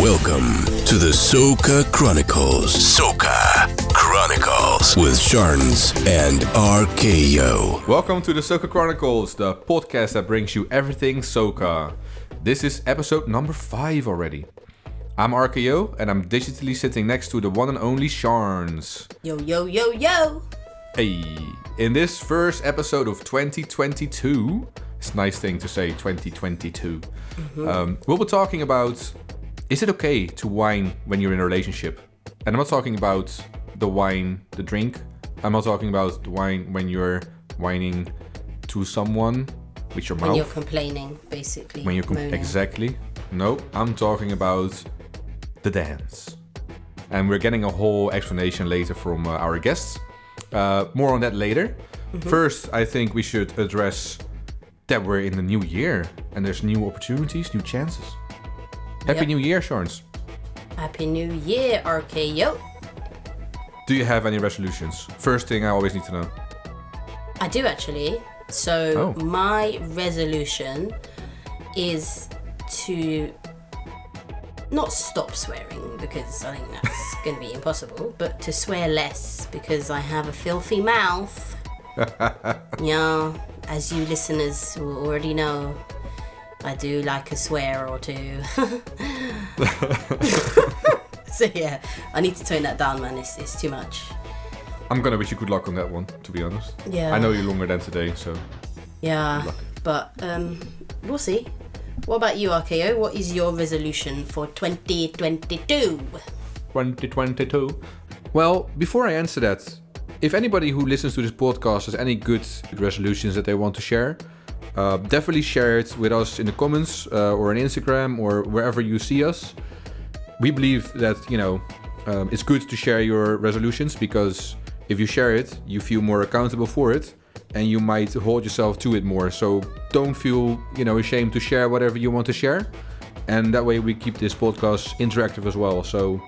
Welcome to the Soca Chronicles. Soca Chronicles with Sharns and RKO. Welcome to the Soca Chronicles, the podcast that brings you everything Soca. This is episode number 5 already. I'm RKO and I'm digitally sitting next to the one and only Sharns. Yo, yo, yo, yo. Hey, in this first episode of 2022, it's a nice thing to say, 2022. We'll be talking about, is it okay to whine when you're in a relationship? And I'm not talking about the wine, the drink. I'm not talking about the wine when you're whining to someone with your mouth. When you're complaining, basically. When you're exactly. No, I'm talking about the dance. And we're getting a whole explanation later from our guests. More on that later. First, I think we should address that we're in the new year and there's new opportunities, new chances. Happy New Year, Sharns. Happy New Year, RKO. Do you have any resolutions? First thing I always need to know. I do actually. So my resolution is to not stop swearing, because I think that's going to be impossible, but to swear less because I have a filthy mouth. Yeah, as you listeners will already know, I do like a swear or two. So yeah, I need to tone that down, man. It's too much. I'm gonna wish you good luck on that one, to be honest. Yeah. I know you longer than today, so. Yeah, but we'll see. What about you, RKO? What is your resolution for 2022? 2022. Well, before I answer that, if anybody who listens to this podcast has any good resolutions that they want to share, definitely share it with us in the comments or on Instagram or wherever you see us. We believe that, it's good to share your resolutions, because if you share it, you feel more accountable for it and you might hold yourself to it more. So don't feel, ashamed to share whatever you want to share. And that way we keep this podcast interactive as well. So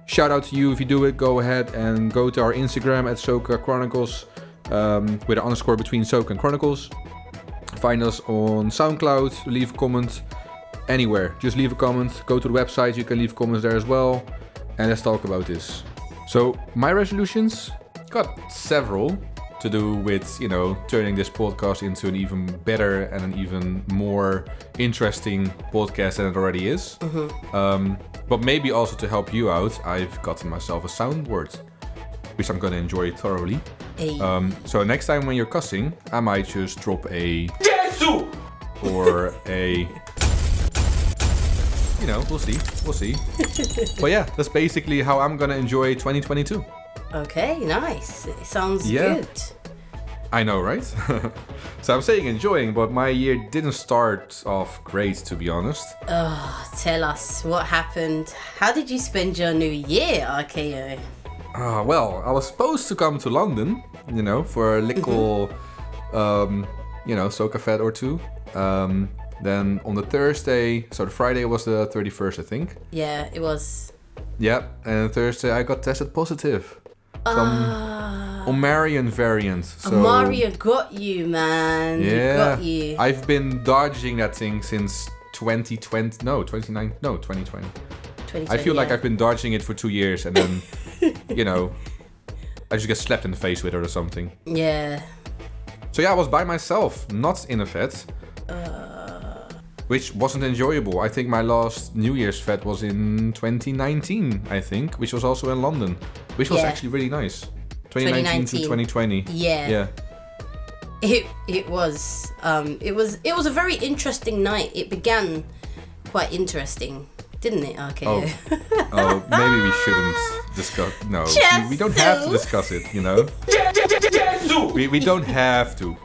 shout out to you if you do it. Go ahead and go to our Instagram at Soca Chronicles with an underscore between Soca and Chronicles. Find us on SoundCloud, leave a comment anywhere. Just leave a comment, go to the website, you can leave comments there as well. And let's talk about this. So my resolutions, got several to do with, turning this podcast into an even better and an even more interesting podcast than it already is. But maybe also to help you out, I've gotten myself a soundboard, which I'm gonna enjoy thoroughly. Hey. So next time when you're cussing, I might just drop a Jesu! Or a, we'll see. But yeah, that's basically how I'm gonna enjoy 2022. Okay, nice. It sounds good. I know, right? So I'm saying enjoying, but my year didn't start off great, to be honest. Tell us what happened. How did you spend your new year, RKO? Well, I was supposed to come to London, for a little, Soca Fed or two. Then on the Thursday, so the Friday was the 31st, I think. Yeah, it was. Yeah, and Thursday I got tested positive. Some Omarion variant. So, Omarion got you, man. Yeah, got you. I've been dodging that thing since 2020. No, 2020. 2020. I feel like I've been dodging it for 2 years, and then, I just get slapped in the face with it or something. Yeah. So yeah, I was by myself, not in a fete. Which wasn't enjoyable. I think my last New Year's fete was in 2019, I think, which was also in London, which was actually really nice. 2019 to 2020. Yeah. It was a very interesting night. It began quite interesting, didn't it, RKO? Maybe we shouldn't discuss. No, we don't have to discuss it. We don't have to.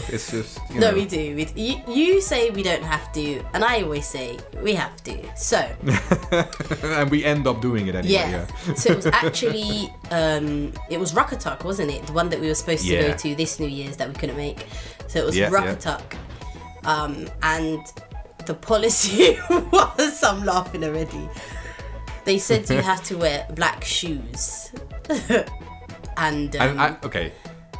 It's just. No, we do. You say we don't have to, and I always say we have to. So. And we end up doing it anyway. Yeah. So it was actually it was Ruckatuk, wasn't it? The one that we were supposed to go to this New Year's that we couldn't make. So it was Ruckatuk, and the policy was, I'm laughing already. They said you have to wear black shoes. and okay,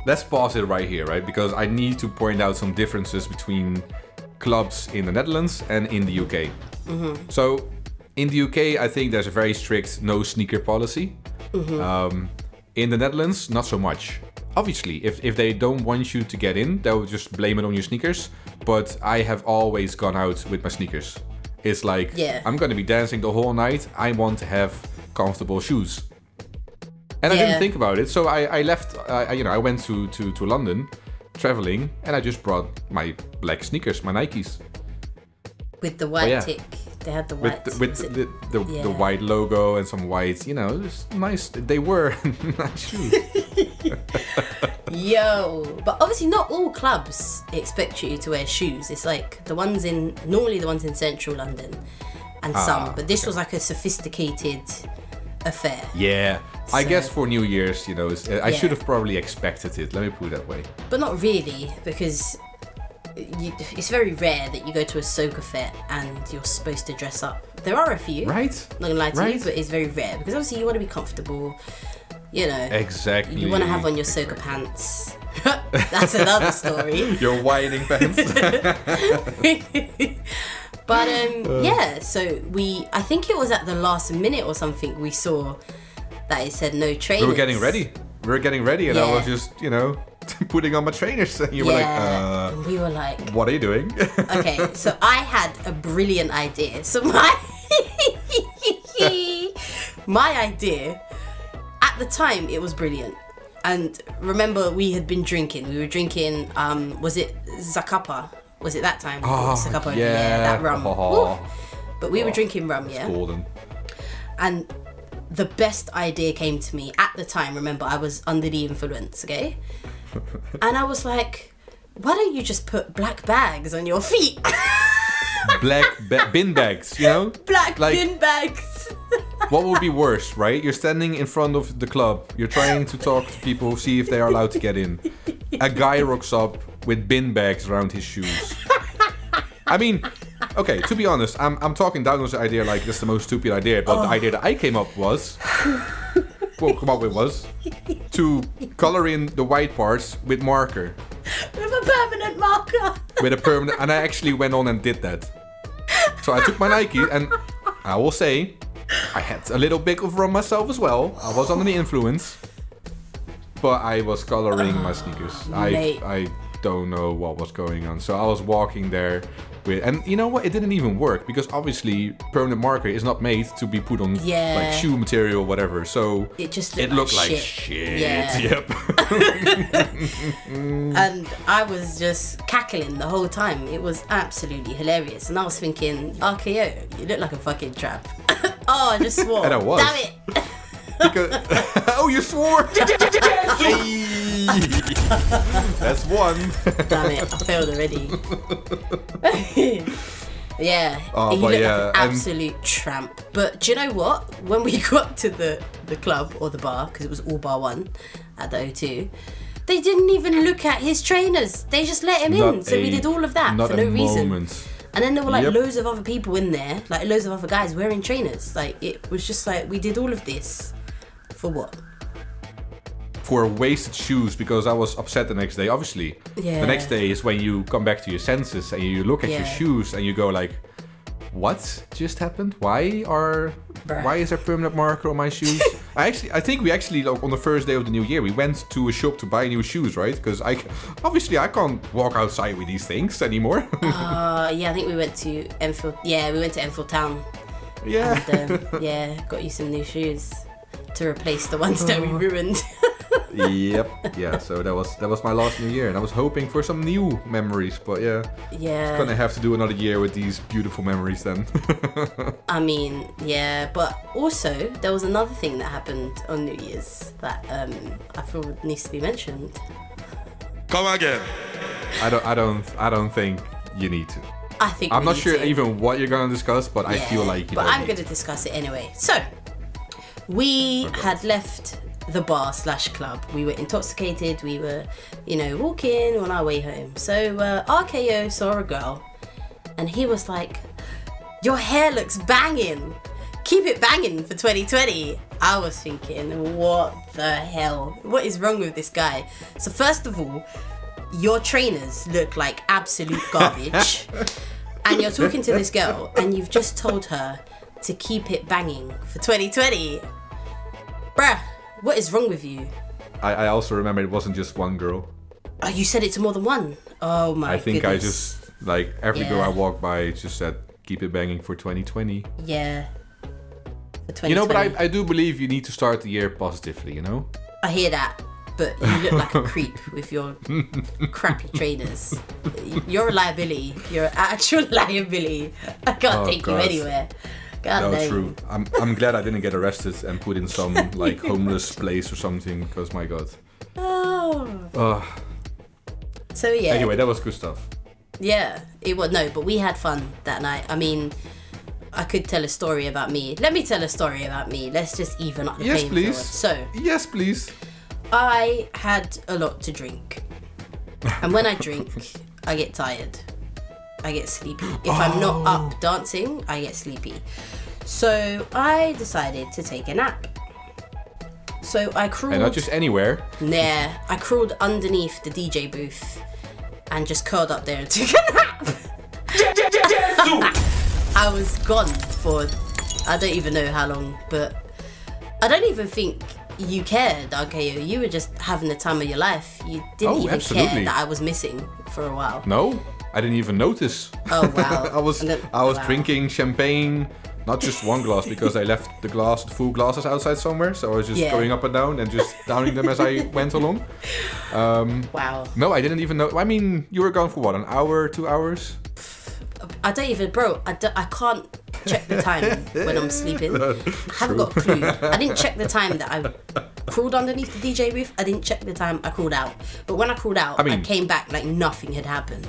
let's pause it right here, right? Because I need to point out some differences between clubs in the Netherlands and in the UK. So in the UK, I think there's a very strict no sneaker policy. In the Netherlands, not so much. Obviously, if they don't want you to get in, they'll just blame it on your sneakers. But I have always gone out with my sneakers. It's like, I'm going to be dancing the whole night. I want to have comfortable shoes. And I didn't think about it. So I left, I went to London traveling, and I just brought my black sneakers, my Nikes. With the white tick. They had the white... the white logo and some white, just nice. They were nice shoes. Yo, but obviously not all clubs expect you to wear shoes. It's like normally the ones in central London and some, but this was like a sophisticated affair. Yeah, I guess for New Year's, I should have probably expected it. Let me put it that way. But not really, because it's very rare that you go to a Soca fair and you're supposed to dress up. There are a few, right? Not gonna lie to you, but it's very rare because obviously you want to be comfortable. Exactly. You want to have on your Soca pants. That's another story. Your whining pants. But so I think it was at the last minute or something we saw that it said no trainers. We were getting ready, and I was just, putting on my trainers, and you were like, and we were like, what are you doing? Okay, so I had a brilliant idea. So my idea, at the time, it was brilliant. And remember, we had been drinking. We were drinking, was it Zacapa? Was it that time? Zacapa, that rum. But we were drinking rum, Golden. And the best idea came to me at the time. Remember, I was under the influence, okay? And I was like, why don't you just put black bags on your feet? Bin bags, Black bin bags. What would be worse, right? You're standing in front of the club. You're trying to talk to people, see if they are allowed to get in. A guy rocks up with bin bags around his shoes. I mean, okay, to be honest, I'm talking down on the idea like that's the most stupid idea, but the idea that I came up with was to color in the white parts with marker. With a permanent marker. And I actually went on and did that. So I took my Nike, and I will say, I had a little bit of rum myself as well. I was under the influence, but I was coloring my sneakers. I don't know what was going on. So I was walking there and you know what? It didn't even work because obviously permanent marker is not made to be put on like shoe material, whatever. So it looked like shit. Yeah. Yep. And I was just cackling the whole time. It was absolutely hilarious. And I was thinking, RKO, you look like a fucking tramp. Oh, I just swore. And I was. Damn it. Oh, you swore! That's one. Damn it, I failed already. He looked like an absolute tramp. But do you know what? When we got to the club or the bar, because it was all bar one at the O2, they didn't even look at his trainers. They just let him in. So we did all of that for no reason. And then there were like loads of other people in there, like loads of other guys wearing trainers. Like it was just like we did all of this. For what? For wasted shoes, because I was upset the next day, obviously. Yeah. The next day is when you come back to your senses and you look at your shoes and you go like, what just happened? Why is there permanent marker on my shoes? I think we actually, like, on the first day of the new year, we went to a shop to buy new shoes, right? Because I can't walk outside with these things anymore. I think we went to Enfield. Yeah, we went to Enfield Town. Yeah. And, got you some new shoes to replace the ones that we ruined. Yep. Yeah. So that was my last New Year, and I was hoping for some new memories, but it's gonna have to do another year with these beautiful memories then. I mean, but also there was another thing that happened on New Year's that I feel needs to be mentioned. Come again. I don't think you need to. I think I'm not sure even what you're gonna discuss, but I feel like you. But I'm gonna discuss it anyway. So. We had left the bar / club. We were intoxicated. We were, walking on our way home. So RKO saw a girl and he was like, your hair looks banging. Keep it banging for 2020. I was thinking, what the hell? What is wrong with this guy? So first of all, your trainers look like absolute garbage. And you're talking to this girl and you've just told her to keep it banging for 2020. Bruh, what is wrong with you? I also remember it wasn't just one girl. Oh, you said it to more than one? Oh my I think goodness. I just, like, every girl I walked by just said, keep it banging for 2020. Yeah. For 2020. You know, but I do believe you need to start the year positively, you know? I hear that, but you look like a creep with your crappy trainers. You're a liability. You're an actual liability. I can't take you anywhere. God no, damn. true. I'm glad I didn't get arrested and put in some like homeless place or something, because my God. Oh. So yeah. Anyway, that was good stuff. Yeah, it was. No, but we had fun that night. I mean, I could tell a story about me. Let me tell a story about me. Let's just even up the Yes, playing please. field. So, Yes, please. I had a lot to drink. And when I drink, I get tired. I get sleepy. If I'm not up dancing, I get sleepy. So I decided to take a nap. So I crawled... And not just anywhere. Nah, I crawled underneath the DJ booth and just curled up there and took a nap. I was gone for I don't even know how long, but I don't even think you cared, RKO. You were just having the time of your life. You didn't even care that I was missing for a while. No, I didn't even notice. Oh wow. I was drinking champagne, not just one glass, because I left the full glasses outside somewhere, so I was just going up and down and just downing them as I went along. Wow. No, I didn't even know. I mean, you were gone for what, an hour, 2 hours? I don't even, bro, I can't check the time when I'm sleeping. I haven't got a clue. I didn't check the time that I crawled underneath the DJ booth. I didn't check the time I crawled out. But when I crawled out, I came back like nothing had happened.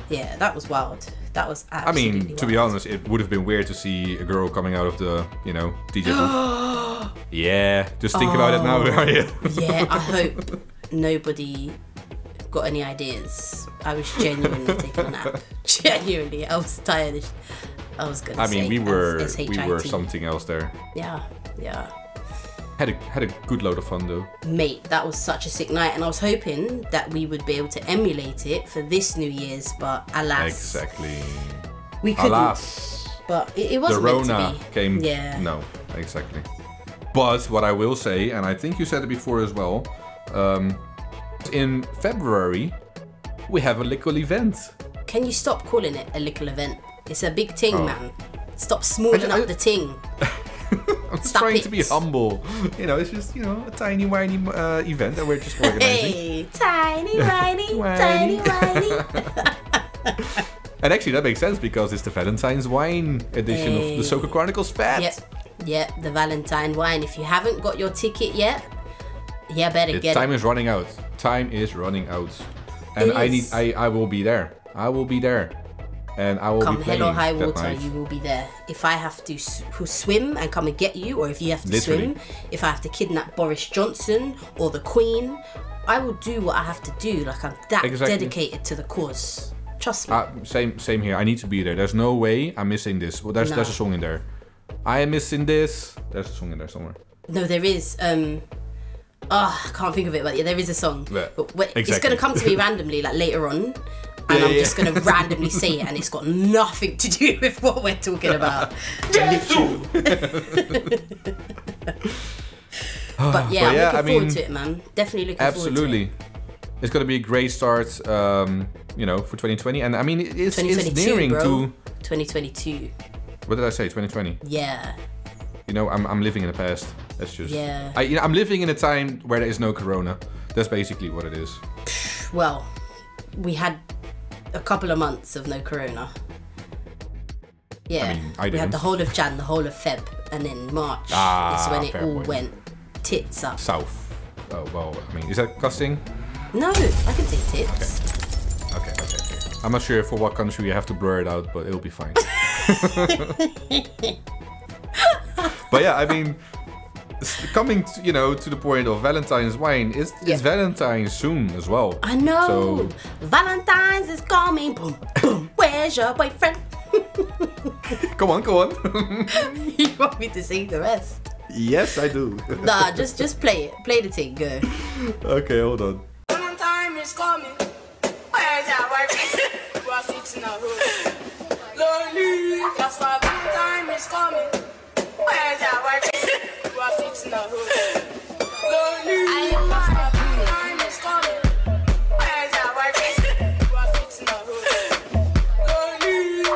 Yeah, that was wild. That was absolutely wild. To be honest, it would have been weird to see a girl coming out of the, DJ booth. Yeah, just think about it now, are you? Yeah, I hope nobody got any ideas. I was genuinely taking a nap. Genuinely, I was tired. I was gonna say. We were something else there. Yeah. Had a good load of fun though. Mate, that was such a sick night, and I was hoping that we would be able to emulate it for this New Year's, but alas. Exactly. We couldn't. Alas. But it wasn't meant to be. The Rona came. Yeah. No, exactly. But what I will say, and I think you said it before as well, in February we have a little event. Can you stop calling it a little event? It's a big ting, man. Stop smalling up the ting. I'm trying to be humble. It's just, a tiny, whiny event that we're just organizing. Hey, tiny, whiny, tiny, whiny. And actually, that makes sense because it's the Valentine's Wine edition of the Soca Chronicles Fest. Yep, the Valentine Wine. If you haven't got your ticket yet, better get it. Time is running out. Time is running out. And I will be there. I will be there. And I will come be playing hell or high that water, night. you will be there. If I have to swim and come and get you, or if you have to swim, if I have to kidnap Boris Johnson or the Queen, I will do what I have to do. Like, I'm that dedicated to the cause. Trust me. Same here. I need to be there. There's no way I'm missing this. Well, there's a song in there. I am missing this. There's a song in there somewhere. No, there is. I can't think of it, but yeah, there is a song. Yeah, but it's going to come to me randomly, like later on. And I'm just going to randomly say it, and it's got nothing to do with what we're talking about. But yeah, I'm looking forward to it, man. Definitely looking forward to it. Absolutely. It's going to be a great start, for 2020. And I mean, it's nearing to 2022. What did I say? 2020. Yeah. I'm living in the past. That's just. Yeah. I'm living in a time where there is no corona. That's basically what it is. Well, we had a couple of months of no corona. Yeah. I didn't. We had the whole of Jan, the whole of Feb, and then March is when it all went tits up. South. Oh, well, is that cussing? No, I can say tits. Okay. I'm not sure for what country you have to blur it out, but it'll be fine. But yeah, coming to the point of Valentine's Wine, it's Valentine's soon as well. I know. So, Valentine's is coming. Boom, boom. Where's your boyfriend? Go on. You want me to sing the rest? Yes, I do. Nah, just play it. Play the thing. Go. Okay, hold on. Valentine is coming. Where's your boyfriend? We're sitting at home. Lonely. That's why Valentine is coming. the hood. I am not time is coming. Where's our time? You are sitting the hood.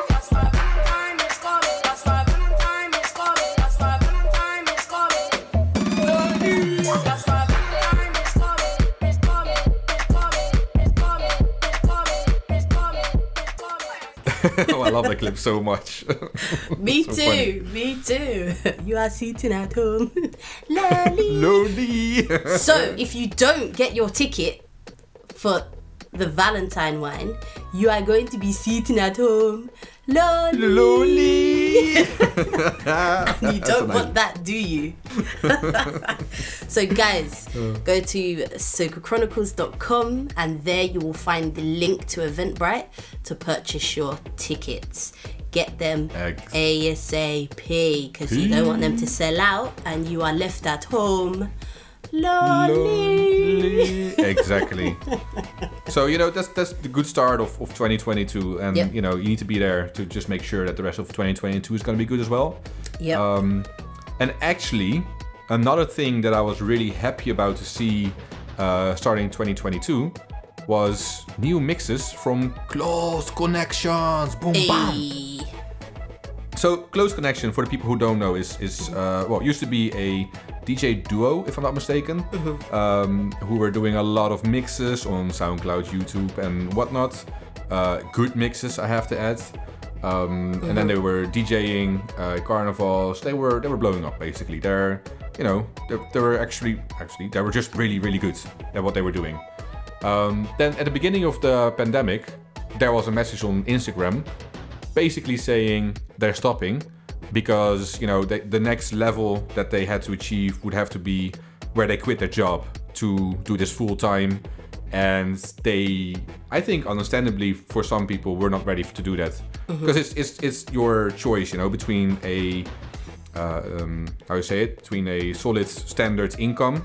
That's why time is coming. That's why time is coming. That's why time is coming. That's why time is coming. It's coming. It's coming. It's coming. It's coming. It's coming. Oh, I love that clip so much. Me So too. funny. Me too. You are sitting at home. Lolly. Lonely. So, if you don't get your ticket for the Valentine wine, you are going to be sitting at home. Lonely. You don't want that, do you? So, guys, go to socachronicles.com and there you will find the link to Eventbrite to purchase your tickets. Get them ASAP because you don't want them to sell out and you are left at home lonely. Exactly. So, you know, that's the good start of 2022. And, Yep. you know, you need to be there to just make sure that the rest of 2022 is going to be good as well. Yep. And actually, another thing that I was really happy about to see starting 2022 was new mixes from Close Connections. Boom, bam. Hey. So, Close Connection, for the people who don't know, is used to be a DJ duo, if I'm not mistaken, who were doing a lot of mixes on SoundCloud, YouTube, and whatnot. Good mixes, I have to add. And then they were DJing carnivals. They were blowing up basically. They were actually they were just really, really good at what they were doing. Then at the beginning of the pandemic, there was a message on Instagram basically saying they're stopping because, you know, the next level that they had to achieve would have to be where they quit their job to do this full time. And they, I think understandably for some people, were not ready to do that. Because it's your choice, you know, between a, between a solid standard income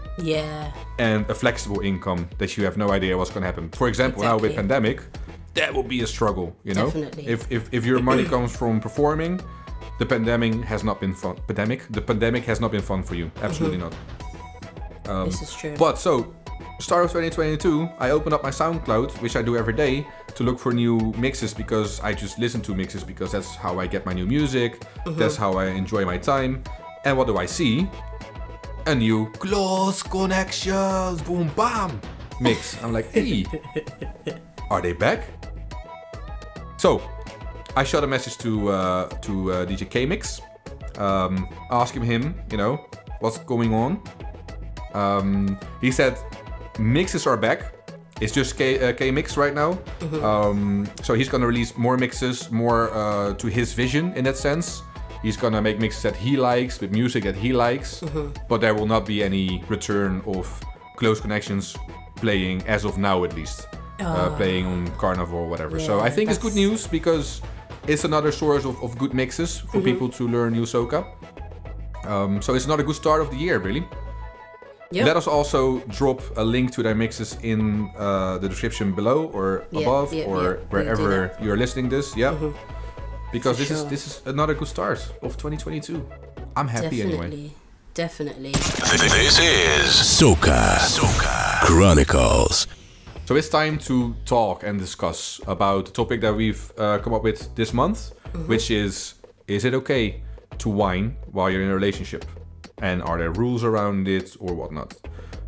and a flexible income that you have no idea what's going to happen. For example, now with pandemic, that will be a struggle, you know? Definitely. If your money comes from performing, the pandemic has not been fun. The pandemic has not been fun for you. Absolutely not. This is true. But so, start of 2022, I opened up my SoundCloud, which I do every day, to look for new mixes because I just listen to mixes because that's how I get my new music. That's how I enjoy my time. And what do I see? A new Close Connections, boom, bam, mix. I'm like, hey, are they back? So, I shot a message to DJ K-Mix, asking him, you know, what's going on. He said, mixes are back. It's just K-Mix right now. So he's gonna release more mixes, more to his vision in that sense. He's gonna make mixes that he likes, with music that he likes. But there will not be any return of Close Connections playing, as of now at least. Playing on Carnival or whatever. Yeah, so I think it's good news because it's another source of good mixes for people to learn new soca. So it's not a good start of the year, really. Yep. Let us also drop a link to their mixes in the description below or above or wherever you're listening this. Yeah, because this is another good start of 2022. I'm happy anyway. Definitely. This is Soca Chronicles. So it's time to talk and discuss about the topic that we've come up with this month, which is it okay to whine while you're in a relationship? And are there rules around it or whatnot?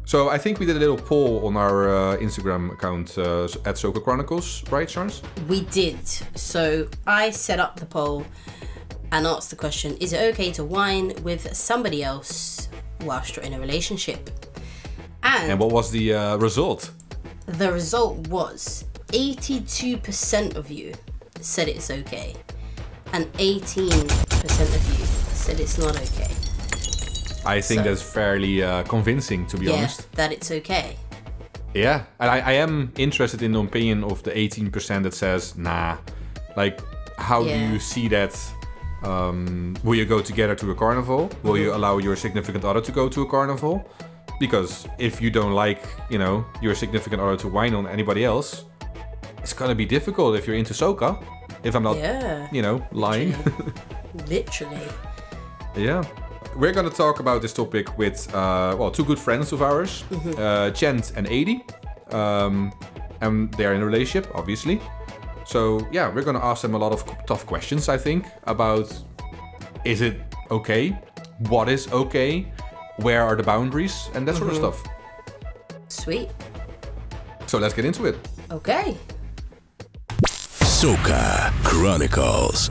So I think we did a little poll on our Instagram account at Soca Chronicles, right, Charles? We did. So I set up the poll and asked the question, is it okay to whine with somebody else whilst you're in a relationship? And what was the result? The result was 82% of you said it's okay. And 18% of you said it's not okay. I think that's fairly convincing, to be honest. That it's okay. Yeah, and I am interested in the opinion of the 18% that says, nah. Like, how do you see that? Will you go together to a carnival? Will you allow your significant other to go to a carnival? Because if you don't like, you know, your significant other to whine on anybody else, it's gonna be difficult if you're into soca. If I'm not, you know, lying. Literally. Yeah. we're going to talk about this topic with, two good friends of ours, Tjent and Aidi. And they're in a relationship, obviously. So, yeah, we're going to ask them a lot of tough questions, I think, about is it okay? What is okay? Where are the boundaries? And that sort of stuff. Sweet. So let's get into it. Okay. Soca Chronicles.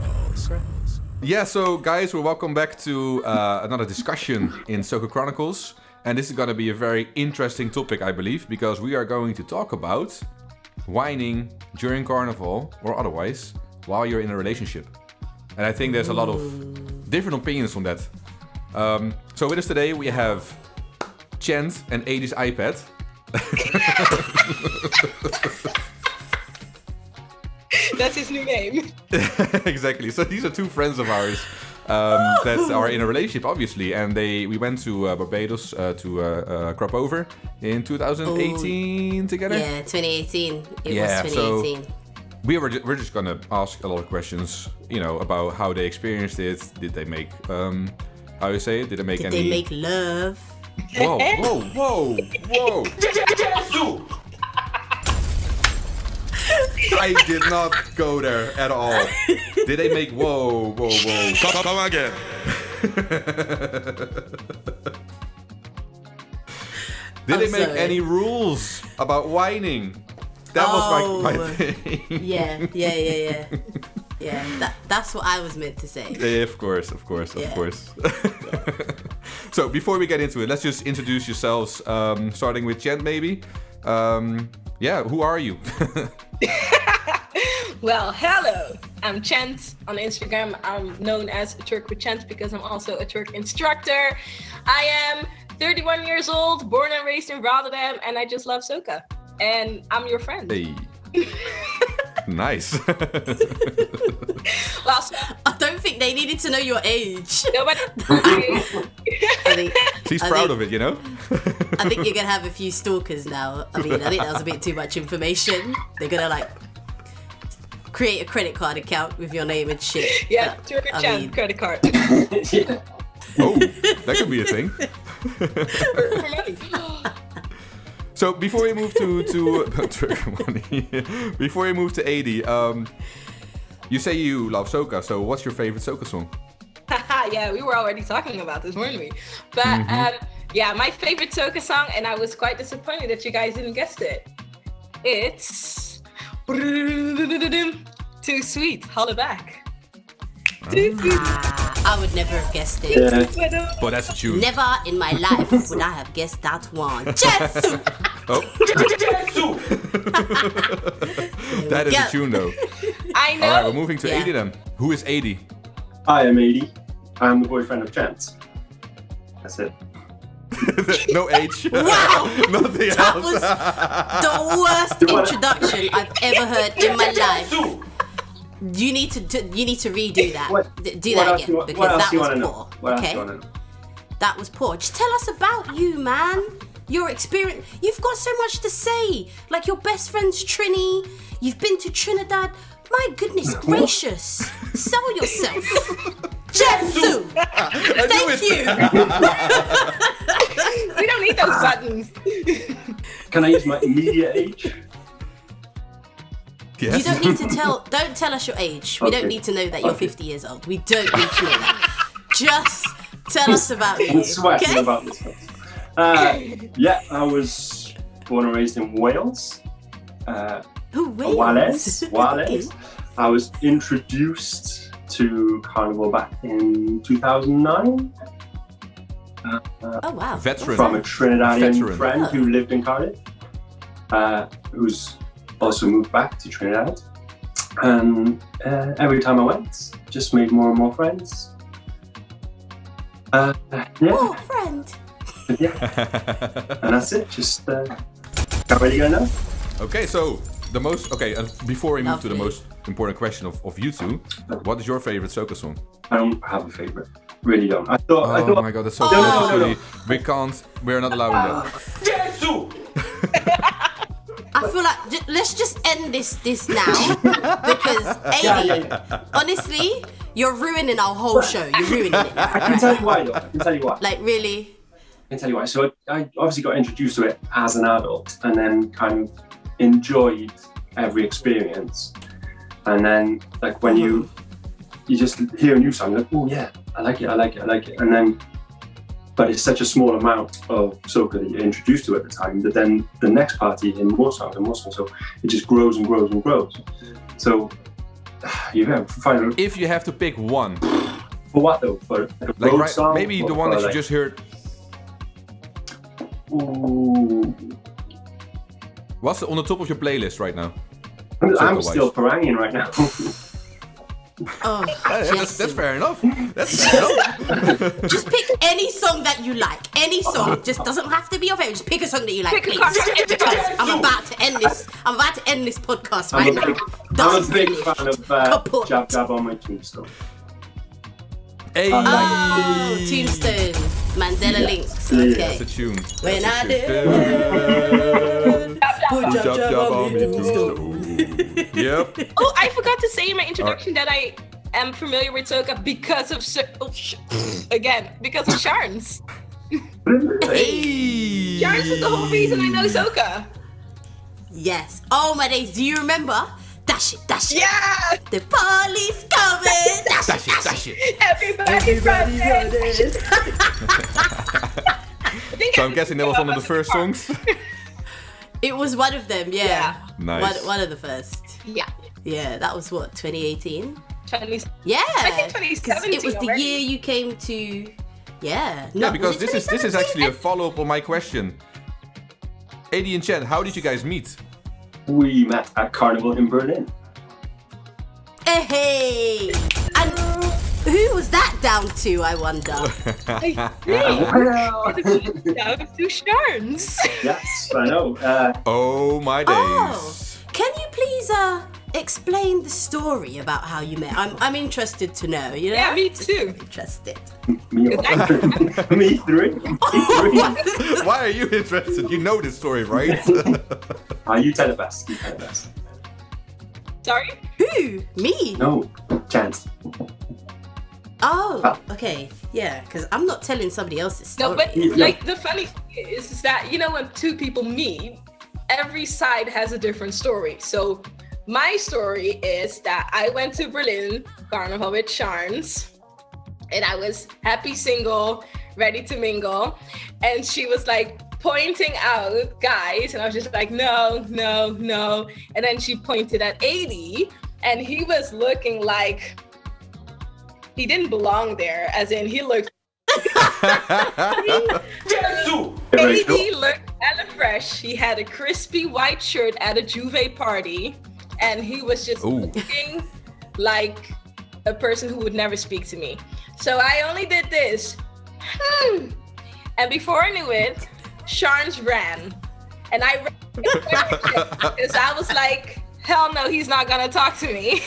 Yeah, so guys, we're welcome back to another discussion in Soca Chronicles. And this is going to be a very interesting topic, I believe, because we are going to talk about whining during Carnival or otherwise while you're in a relationship. And I think there's a lot of different opinions on that. So with us today we have Tjent and Aidi's iPad. That's his new name. Exactly. So these are two friends of ours that are in a relationship, obviously, and we went to Barbados to crop over in 2018 together. Yeah, 2018. It was 2018. So we're just gonna ask a lot of questions, about how they experienced it. Did they make how you say it? Did they make Did any? they make love? Whoa! I did not go there at all. Did they make whoa? Come again. Did they make sorry. any rules about whining? That was my thing. Yeah. That's what I was meant to say. Yeah, of course. So before we get into it, let's just introduce yourselves, starting with Tjent maybe. Who are you? Well, hello. I'm Tjent. On Instagram, I'm known as Twerk with Tjent because I'm also a twerk instructor. I am 31 years old, born and raised in Rotterdam, and I just love soca. And I'm your friend. Hey. Nice. Well, so, I don't think they needed to know your age. nobody. She's proud of it, I think you're gonna have a few stalkers now. I think that was a bit too much information. They're gonna create a credit card account with your name and shit. Yeah, Twerk with Tjent credit card. Oh, that could be a thing. For money. So before we move to Aidi, you say you love soca. So what's your favorite soca song? Yeah, we were already talking about this, weren't we? But my favorite soca song, and I was quite disappointed that you guys didn't guess it. It's Too Sweet, Holla Back. I would never have guessed it. Yeah. But that's a tune. Never in my life would I have guessed that one. Jesu! Oh. That is a tune, though. I know. All right, we're moving to Aidi then. Who is Aidi? Hi, I'm Aidi. I'm the boyfriend of Tjent. That's it. No age. Wow! Nothing That else. was the worst introduction I've ever heard in my life. You need to redo that. Do that again because that was poor. Okay, that was poor. Just tell us about you, man. Your experience. You've got so much to say. Like your best friend's Trini. You've been to Trinidad. My goodness gracious. Sell yourself. Jesu. Thank you. We don't need those buttons. Can I use my immediate age? Yes. You don't need to don't tell us your age. We don't need to know that you're 50 years old. We don't need to know that. Just tell us about you. I'm sweating Okay? about this one. I was born and raised in Wales. Wales. Wales. I was introduced to Carnival back in 2009. Oh wow. Veteran. From a Trinidadian friend Oh. who lived in Cardiff, who's also moved back to Trinidad. And every time I went, just made more and more friends. Oh, friend. And that's it. Just got ready to go now. Okay, so before we move to the Lovely. most important question of you two, what is your favorite soca song? I don't have a favorite. Really don't. I thought. Oh my god, that's so beautifully. We're not allowing that. I feel like let's just end this now because Aidi, honestly, You're ruining our whole show. You're ruining it. I can tell you why, though. I can tell you why. Like, really? I can tell you why. So I obviously got introduced to it as an adult, and then kind of enjoyed every experience. And then, like, when you just hear a new song, like, oh yeah, I like it. And then, but it's such a small amount of soca that you're introduced to at the time that then the next party in more songs and more songs. So it just grows and grows and grows. So you have to find. If you have to pick one. For what though? For like a road song? Maybe the one that you just heard. Ooh. What's on the top of your playlist right now? I'm still haranguing right now. Oh, that's fair enough. That's fair enough. Just pick any song that you like. Any song. Just doesn't have to be your favorite. Just pick a song that you like, please. Because I'm about to end this. I'm about to end this podcast right now. I'm a big fan of Jab Jab on my tombstone. Hey. Oh, Tombstone. Mandela Links. Okay. That's a tune. When I did. Jab Jab on my tombstone. Yep. Oh, I forgot to say in my introduction that I am familiar with soca because of because of Sharns. Hey. Sharns is the whole reason I know soca. Yes. Oh my days. Do you remember? Dash it, dash it. Yeah. The police coming. Dash it, dash it. Everybody running. So I'm guessing that was one of the first songs. It was one of them, yeah. Nice. One of the first. Yeah. Yeah, that was what, 2018? Yeah. I think 2017. It was the already. year you came to. Yeah. No, Yeah, because was it this is actually a follow-up on my question. Aidi and Tjent, how did you guys meet? We met at Carnival in Berlin. Hey! And who was that down to, I wonder? Down to Sharns. Yes, I know. Oh my days. Oh, can you please explain the story about how you met? I'm interested to know, you know? Yeah, me too. Interested. Me three. Why are you interested? You know this story, right? You tell it best. You tell it best. Sorry? Who? Me? No, Chance. Oh, okay. Yeah, because I'm not telling somebody else's story. No, but like the funny thing is that, you know, when two people meet, every side has a different story. So my story is that I went to Berlin, Carnival with Sharns, and I was happy single, ready to mingle. And she was like pointing out guys, and I was just like, no. And then she pointed at Aidi, and he was looking like he didn't belong there, as in he looked. Aidi looked hella fresh. He had a crispy white shirt at a Juve party, and he was just looking like a person who would never speak to me. So I only did this. And before I knew it, Sharns ran. And I ran because I was like, hell no, he's not gonna talk to me.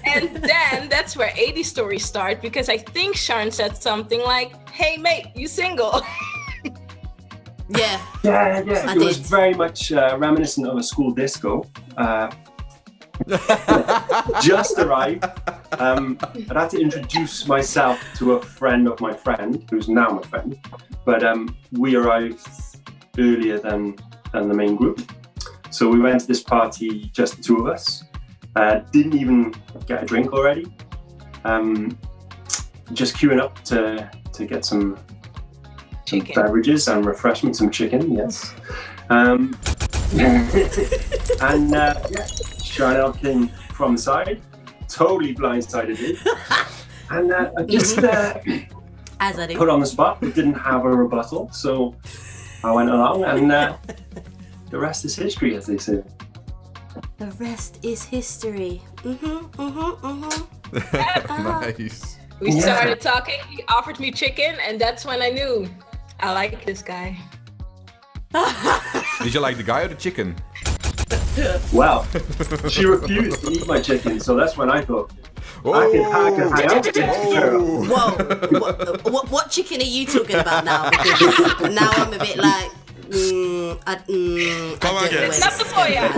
And then that's where Aidi's story started, because I think Sharn said something like, hey mate, you single? Yeah. It was very much reminiscent of a school disco. Just arrived. I'd had to introduce myself to a friend of my friend, who's now my friend. But we arrived earlier than the main group. So we went to this party, just the two of us. Didn't even get a drink already. Just queuing up to get some beverages and refreshments, some chicken, yes. And Chanel came from the side, totally blindsided me. And I just put on the spot, but didn't have a rebuttal. So I went along, and the rest is history, as they say. The rest is history. Nice. We started talking, he offered me chicken, and that's when I knew I like this guy. Did you like the guy or the chicken? Well, she refused to eat my chicken, so that's when I thought, I can hang out with this girl. Whoa, what chicken are you talking about now? Because now I'm a bit like, Come again. Not the Poya.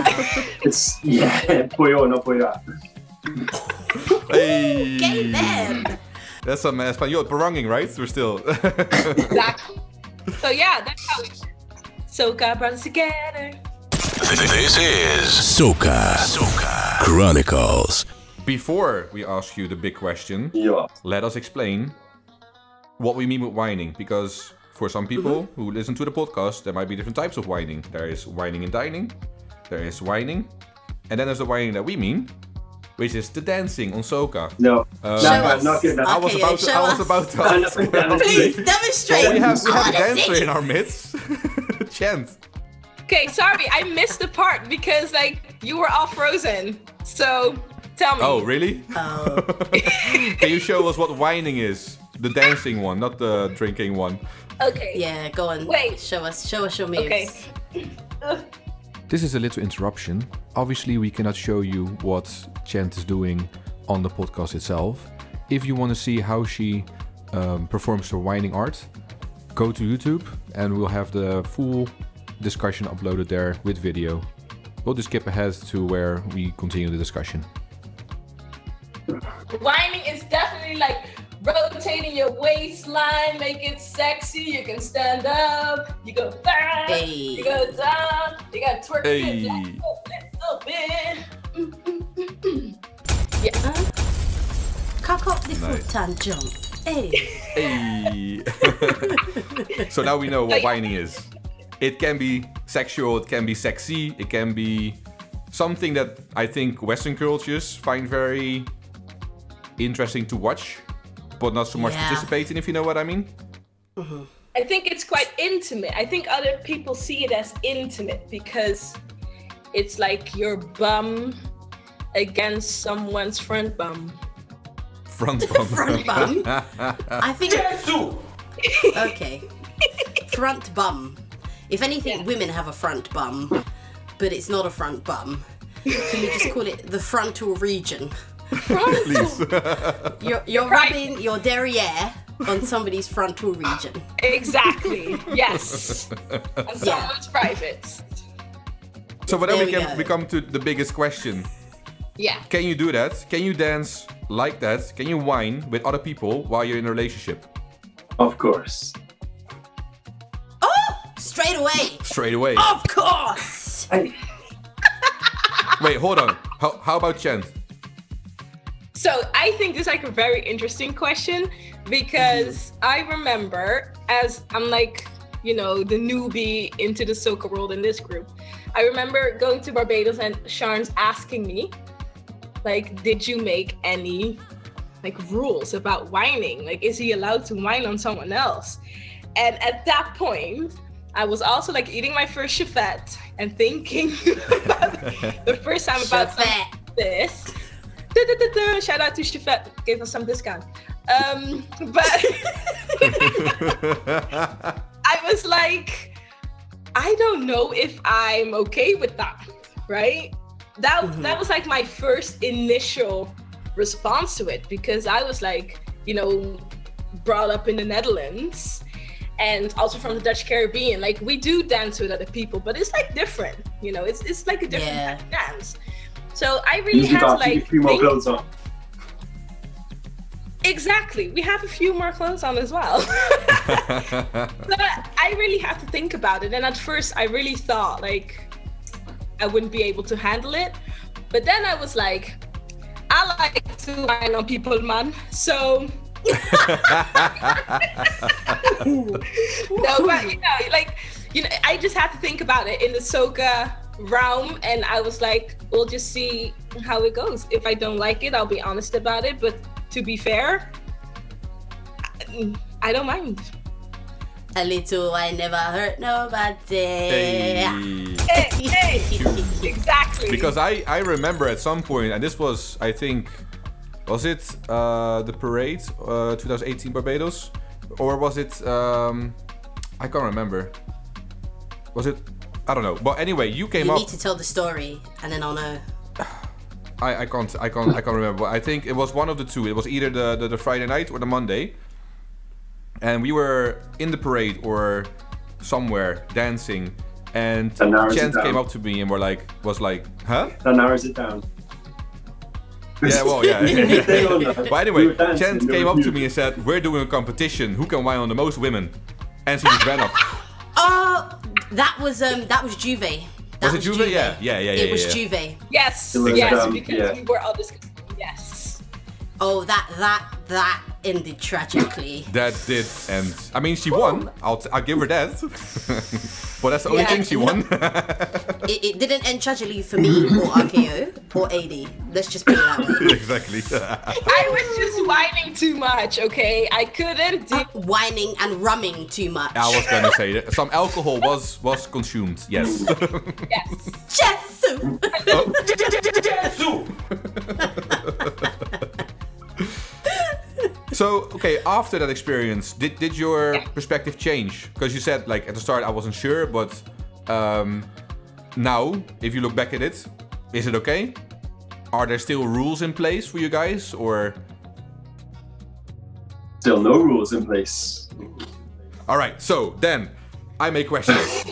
It's, pollo, no pollo. Hey. Get them. That's some Espanol baranging, right? We're still. Exactly. So yeah, that's how we Soca Brothers together. This is Soca Chronicles. Before we ask you the big question, Yeah. let us explain what we mean with whining. Because for some people who listen to the podcast, there might be different types of whining. There is whining and dining. There is whining. And then there's the whining that we mean, which is the dancing on Soca. No. us. Not good enough. I was about to ask. Please demonstrate. Well, we have I a wanna dancer see. in our midst. Tjent. Okay, sorry, I missed the part because like you were all frozen. So tell me. Oh, really? Oh. Can you show us what whining is? The dancing one, not the drinking one. Okay. Yeah, go on. Wait. Show us your moves. Okay. This is a little interruption. Obviously, we cannot show you what Tjent is doing on the podcast itself. If you want to see how she performs her whining art, go to YouTube and we'll have the full discussion uploaded there with video. We'll just skip ahead to where we continue the discussion. Whining is definitely like rotating your waistline, make it sexy. You can stand up, you go back, Hey. you go down, you gotta twerk Hey. it down a little bit. Yeah. Cock up the Nice. foot and jump. Hey. Hey. So now we know what whining is. It can be sexual, it can be sexy, it can be something that I think Western cultures find very interesting to watch, but not so much Yeah. participate in, if you know what I mean. I think it's quite intimate. I think other people see it as intimate because it's like your bum against someone's front bum. Front bum. Front bum. I think. Okay. Front bum. If anything, women have a front bum, but it's not a front bum. Can we just call it the frontal region? Please. You're rubbing your derriere on somebody's frontal region. Exactly. Yes. And someone's private. So but There then we go. we come to the biggest question. Yeah. Can you do that? Can you dance like that? Can you whine with other people while you're in a relationship? Of course. Oh! Straight away. Straight away. Of course. Wait, hold on. How about Tjent? So I think this is like a very interesting question because I remember as I'm like, you know, the newbie into the soca world in this group. I remember going to Barbados and Sharn's asking me, like, did you make any like rules about whining? Like, is he allowed to whine on someone else? And at that point, I was also like eating my first chifette and thinking about the first time about something like this. Shout out to Chifette, gave us some discount. But I was like, I don't know if I'm okay with that, right? That was like my first initial response to it because I was like, you know, brought up in the Netherlands and also from the Dutch Caribbean. Like we do dance with other people, but it's like different, you know, it's like a different kind of dance. So I really Usually had to got like a few more clothes on. Exactly. We have a few more clothes on as well. But I really had to think about it. And at first I really thought like I wouldn't be able to handle it. But then I was like, I like to whine on people, man. So no, but you know, I just had to think about it in the soca realm, and I was like, we'll just see how it goes. If I don't like it, I'll be honest about it. But to be fair, I don't mind. A little I never hurt nobody. Hey, exactly. Because I remember at some point, and this was, I think, was it the parade 2018 Barbados, or was it I can't remember. Was it? I don't know. But anyway, you came You up. need to tell the story, and then I'll know. I can't remember. I think it was one of the two. It was either the Friday night or the Monday. And we were in the parade or somewhere dancing, and That narrows it Tjent down. came up to me and was like, huh? That narrows it down. Yeah, well, yeah. They all know. But anyway, We were dancing, Chent there came was up to music. me and said, "We're doing a competition. Who can whine on the most women?" And she just ran off. Oh, that was Juve. That Was it Juve? Yeah. It was Juve. Yes, It was, yes, um, because yeah. we were all discussing. Yes. Oh, that ended tragically. That did, and I mean, she won. I'll give her that. But that's the only Yeah, thing she won. It didn't end tragically for me or RKO or Aidi. Let's just put it that way. Exactly. I was just whining too much, okay? I couldn't do. Whining and rumming too much. I was gonna say that some alcohol was consumed. Yes. Yes. Jesu! So, okay, after that experience, did your perspective change? Because you said, like, at the start I wasn't sure, but now, if you look back at it, is it okay? Are there still rules in place for you guys, or? Still no rules in place. All right, so then I make questions.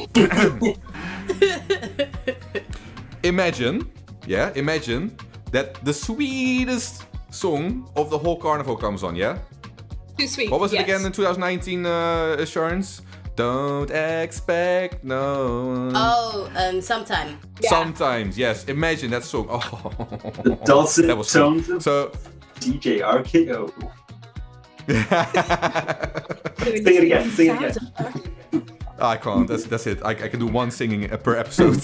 Imagine that the sweetest song of the whole carnival comes on, yeah? Too sweet. What was it yes. again in 2019, Assurance? Don't expect no. Oh, sometime. Yeah. Sometimes, yes. Imagine that song. Oh, The dulcet that was cool. tones of So, DJ RKO. Sing it again. Sing it again. I can't. That's it. I can do one singing per episode.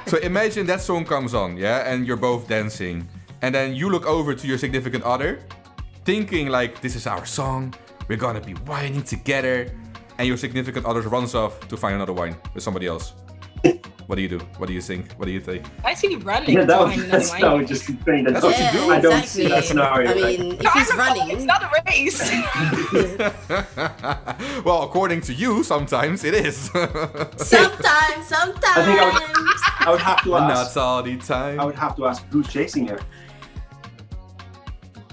So imagine that song comes on, yeah, and you're both dancing, and then you look over to your significant other, thinking like, this is our song, we're gonna be whining together, and your significant other runs off to find another wine with somebody else. What do you do? What do you think? What do you think? Why is he running? Yeah, to that find was, another that wine? was just insane. That's what you do. I don't exactly. see that scenario. I mean, if he's Carnival, running, it's not a race. Well, according to you, sometimes it is. sometimes. I think I would have to Not ask. all the time. I would have to ask who's chasing her.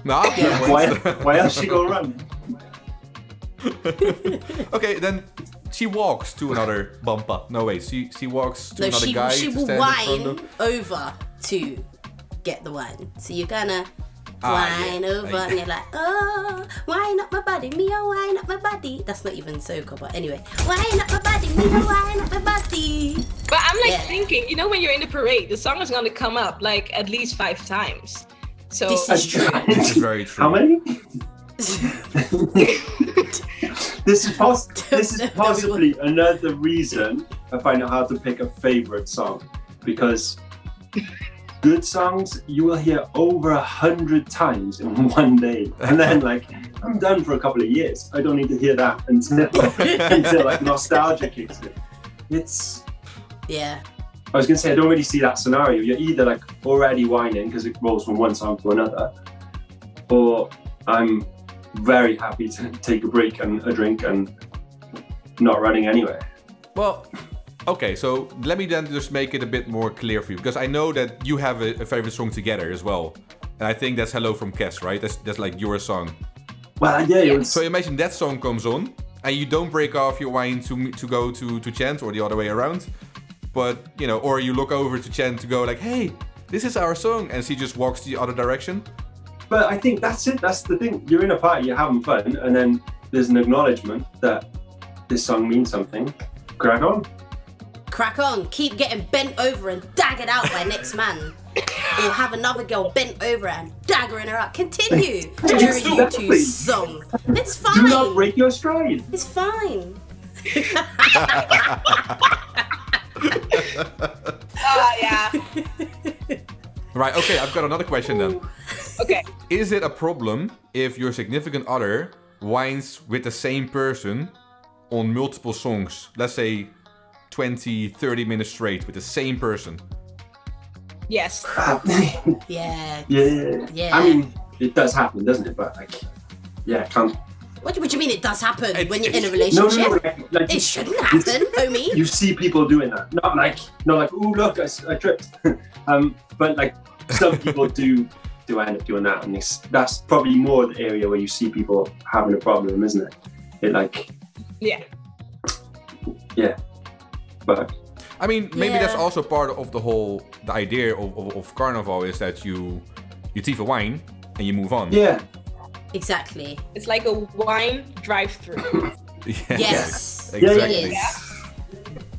No, Why else she go run? Okay, then she walks to another bumper. No way, she walks to No, another she guy will to stand in front whine of. over to get the wine. So you're gonna Ah, whine yeah. over and you're like, oh, wine up my body, me oh wine up my body. That's not even soca, but anyway, wine up my body, me oh wine up my body. But I'm like Yeah. thinking, you know, when you're in the parade, the song is gonna come up like at least 5 times. So This is true. This is very true. How many? This is possibly another reason I find it hard to pick a favorite song, because good songs you will hear over 100 times in one day, and then like I'm done for a couple of years. I don't need to hear that until like nostalgia kicks in. It's. Yeah. I was gonna say I don't really see that scenario. You're either like already whining because it rolls from one song to another, or I'm very happy to take a break and a drink and not running anywhere. Well, okay, so let me then just make it a bit more clear for you, because I know that you have a favorite song together as well, and I think that's "Hello" from Kes, right? That's like your song. Well, yeah, it was. So imagine that song comes on, and you don't break off your wine to go to Chent, or the other way around, but you know, or you look over to Chent to go like, hey, this is our song, and she just walks the other direction. But I think that's it. That's the thing. You're in a party, you're having fun, and then there's an acknowledgement that this song means something. Crack on. Crack on. Keep getting bent over and daggered out by next man. Or have another girl bent over and daggering her out. Continue during you two's song. It's fine. Do not break your stride. It's fine. yeah. Right, okay, I've got another question then. Okay. Is it a problem if your significant other whines with the same person on multiple songs? Let's say 20, 30 minutes straight with the same person. Yes. Yeah. Yeah. Yeah. I mean, it does happen, doesn't it? But like, yeah, can't. What do you mean it does happen when you're in a No, relationship? no, like It shouldn't happen, homie. You see people doing that, not like, ooh, look, I tripped. But like, some people do end up doing that, and that's probably more the area where you see people having a problem, isn't it? It like, Yeah. yeah, but I mean, maybe that's also part of the idea of carnival is that you thief a wine and you move on. Yeah. Exactly. It's like a wine drive-through. Yes. Exactly. Yeah.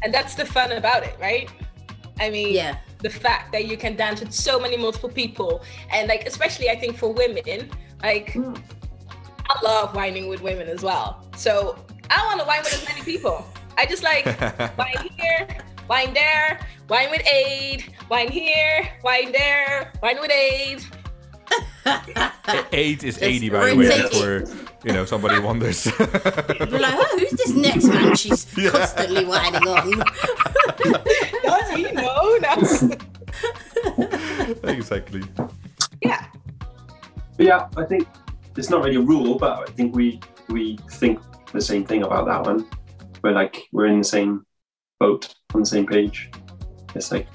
And that's the fun about it, right? I mean, Yeah. the fact that you can dance with so many multiple people, and like especially I think for women, like I love whining with women as well. So I want to whine with as many people. I just like whine here, whine there, whine with Aid, whine here, whine there, whine with Aid. 8 is 80, by the way, for somebody wonders. You're like, oh, who's this next man she's constantly whining on? Does he know? Exactly. Yeah. Yeah, I think it's not really a rule, but I think we think the same thing about that one. We're in the same boat, on the same page. It's like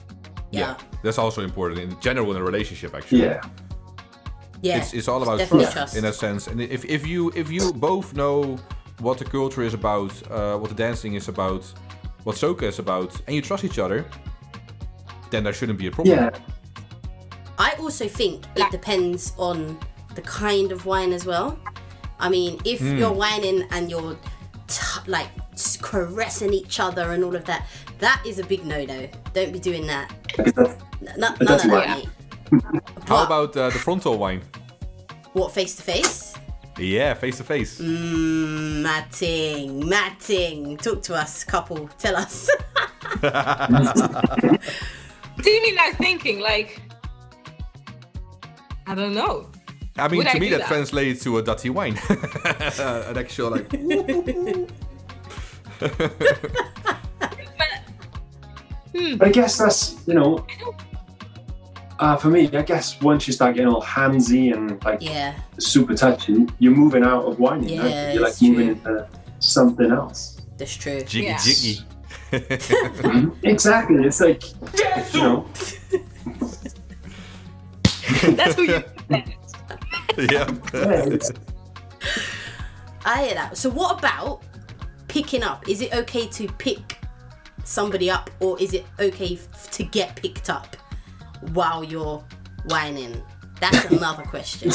that's also important in general in a relationship, actually. Yeah, it's all about trust in a sense. And if you both know what the culture is about, what the dancing is about, what soca is about, and you trust each other, then there shouldn't be a problem. Yeah. I also think it depends on the kind of wine as well. I mean, if you're whining and you're caressing each other and all of that, that is a big no-no. Don't be doing that. None of that, mate. How about the frontal wine? What, face to face? Yeah, face to face. Matting. Talk to us, couple. Tell us. See me like thinking, like, I don't know. I mean, Would to I me do that translates to a dirty wine. An actual like. But I guess that's, for me, I guess once you start getting all handsy and super touchy, you're moving out of whining. Yeah, you're like moving into something else. That's true. Jiggy. Exactly. It's like, That's who you. Yeah. I hear that. So what about picking up? Is it okay to pick somebody up, or is it okay to get picked up while you're whining? That's another question.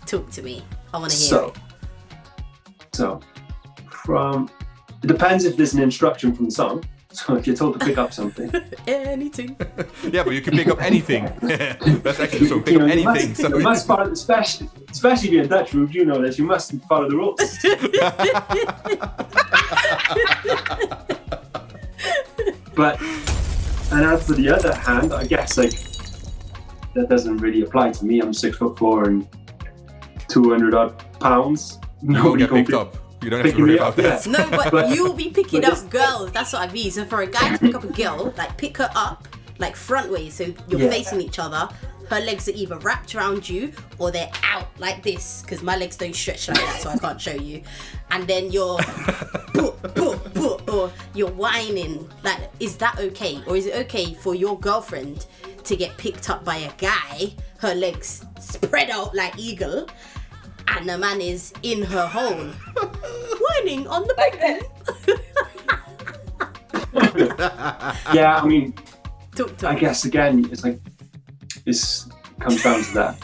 Talk to me. I want to hear it. So, it depends if there's an instruction from the song. So if you're told to pick up something. Anything. Yeah, but you can pick up anything. That's actually so. Pick up anything. You must follow, especially if you're in Dutch group, you know that you must follow the rules. And as for the other hand, I guess that doesn't really apply to me. I'm 6'4" and 200 odd pounds. Nobody can pick up. You don't have to worry about that. No, but you'll be picking up girls. That's what I mean. So for a guy to pick up a girl, like pick her up, like front way, so you're facing each other. Her legs are either wrapped around you or they're out like this, because my legs don't stretch like that, so I can't show you. And then you're, or you're whining. Like, is that okay? Or is it okay for your girlfriend to get picked up by a guy, her legs spread out like eagle, and the man is in her hole, whining on the bed? Yeah, I mean, I guess again, it's like, this comes down to that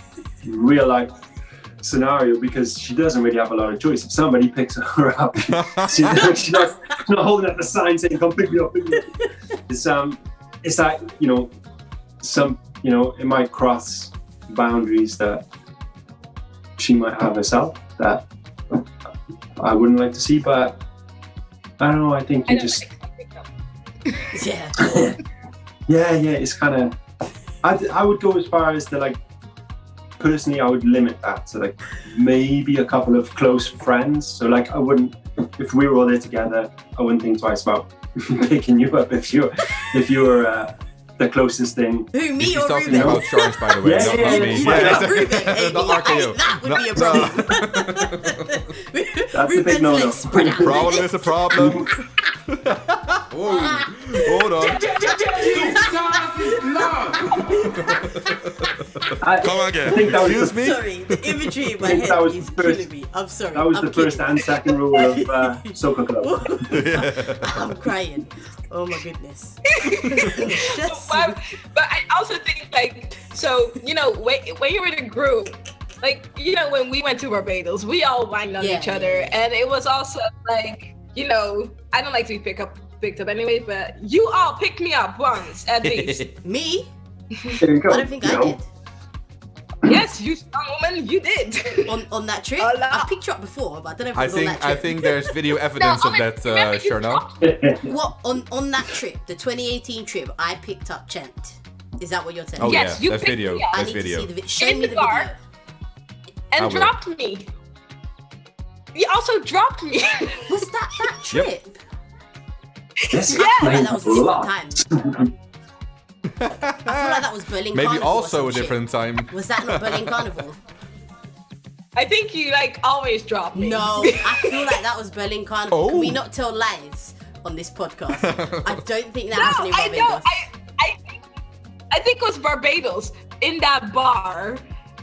real life scenario, because she doesn't really have a lot of choice. If somebody picks her up, she's not holding up the sign saying, "Come pick me up." It's that, it might cross boundaries that she might have herself that I wouldn't like to see, but I don't know, I think you just yeah, it's kind of, I would go as far as to personally I would limit that to maybe a couple of close friends. So I wouldn't, if we were all there together, I wouldn't think twice about picking you up if you were the closest thing. Who, me He's or talking Ruben? about Charles, by the way, not me. Ruben, hey, not RKO. that would be a problem. That's a big no-no. Problem is a problem. Hold on. Come again. I think that was Excuse the, me? Sorry, the imagery in my I think head that was is the first- killing me. I'm sorry. That was I'm the first kidding. and second rule of Soca Club. I'm crying. Oh my goodness. Just- but I also think like, so you know, when you're in a group, like, you know, when we went to Barbados, we all whined on Yeah, each other, yeah. and it was also like, you know, I don't like to be picked up anyway, but you all picked me up once at least. Me? There you go. I don't think I You know? did. Yes, you strong woman, you did. On that trip? A lot. I've picked you up before, but I don't know if it I was on think that trip. I think there's video evidence of that, remember you Cherno. What on that trip, the 2018 trip, I picked up Chent. Is that what you're telling Oh me? Yes, yeah, you there's picked video. me up. I There's need video. to see the video. Show In me the the car. video. And I will. dropped me. You also dropped me. Was that trip? Yes, Yeah. I feel like that was a different lot. time. I feel like that was Berlin Maybe Carnival or also some a shit. different time. Was that not Berlin Carnival? I think you like always drop me. No, I feel like that was Berlin Carnival. Oh. Can we not tell lies on this podcast? I don't think that No, happened in I know. Barbados. I think it was Barbados in that bar